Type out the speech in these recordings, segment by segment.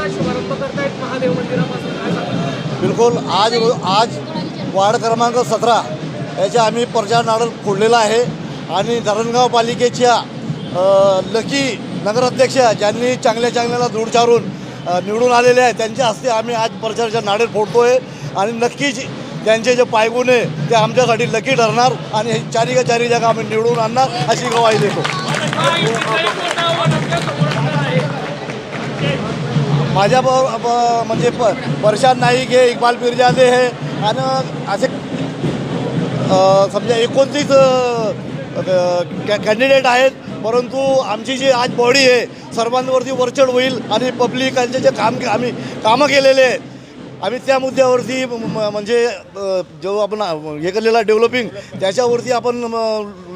उपक्रमाचा शुभारंभ करतायत महादेव मंदिरापासून, काय सांगता? बिलकुल आज वार्ड क्रमांक 17 याच्या आम्ही प्रचार नारळ फोडलेला आहे आणि धरणगाव पालिकेच्या लकी नगराध्यक्ष ज्यांनी चांगल्याला दूर चारून निवडून आलेले आहे त्यांच्या हस्ते आम्ही आज प्रचाराच्या नारळ फोडतोय आणि नक्कीच त्यांचे जे पायगुणे ते आमच्यासाठी लकी ठरणार आणि चारी जागा आम्ही निवडून आणणार अशी ग्वाही देतो. माझ्या म्हणजे परशाद नाईक हे, इक्बाल पिरजादे हे आणि असे समजा 29 कॅन्डिडेट आहेत. परंतु आमची जी आज बॉडी आहे सर्वांवरती वरचढ होईल आणि पब्लिकांचे जे आम्ही कामं केलेले आहेत आम्ही त्या मुद्द्यावरती म्हणजे जो आपण हे केलेला डेव्हलपिंग त्याच्यावरती आपण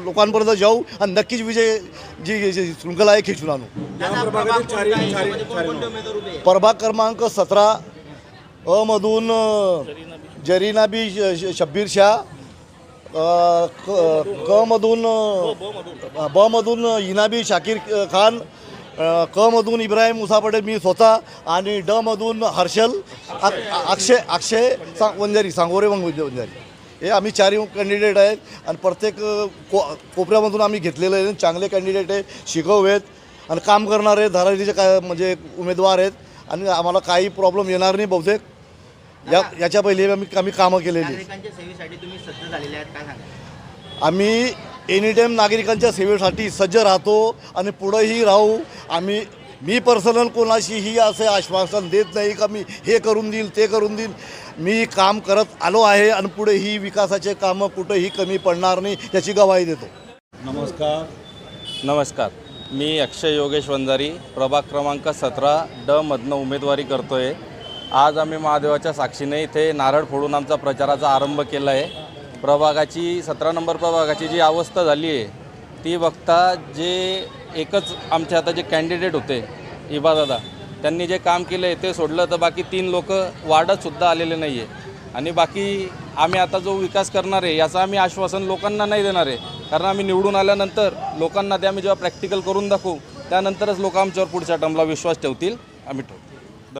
लोकांपर्यंत जाऊ आणि नक्कीच विजय जी शृंखला आहे खेचून आणू. प्रभाग क्रमांक 17 अ मधून जरीना बी शब्बीर शाह, क मधून ब मधून इनाबी शाकीर खान, क मधून इब्राहिम मुसा पटेल मी स्वतः आणि ड मधून हर्षल अक्षय सांगोरे वंजारी हे आम्ही 4 कॅन्डिडेट आहेत आणि प्रत्येक कोपऱ्यामधून आम्ही घेतलेले आहेत. चांगले कॅन्डिडेट आहे, शिकव आहेत आणि काम करणारे धारावीचे काय म्हणजे उमेदवार आहेत आणि आम्हाला काही प्रॉब्लेम येणार नाही. बहुतेक याच्या पहिले आम्ही कामं केलेली. आम्ही एनी टाईम नागरिकांच्या सेवेसाठी सज्ज राहतो आणि पुढेही राहू. मी पर्सनल कोणाशीही असे आश्वासन देत नाही का मी हे करून देईल ते करून देईल. मी काम करत आलो आहे आणि पुढेही विकासाचे कामं कुठेही कमी पडणार नाही याची ग्वाही देतो. नमस्कार, मी अक्षय योगेश वंजारी, प्रभाग क्रमांक 17 ड मधनं उमेदवारी करतो आहे. आज आम्ही महादेवाच्या साक्षीने इथे नारळ फोडून आमचा प्रचाराचा आरंभ केला आहे. प्रभागाची 17 नंबर प्रभागाची जी अवस्था झाली आहे ती बघता जे एकच आमचे आता जे कॅन्डिडेट होते इबादादा त्यांनी जे काम केलं आहे ते सोडलं तर बाकी 3 लोक वार्डातसुद्धा आलेले नाही आहे. आणि बाकी आम्ही आता जो विकास करणार आहे याचं आम्ही आश्वासन लोकांना नाही देणार आहे, कारण आम्ही निवडून आल्यानंतर लोकांना ते आम्ही जेव्हा प्रॅक्टिकल करून दाखवू त्यानंतरच लोक आमच्यावर पुढच्या टर्मला विश्वास ठेवतील. आम्ही ठेवू.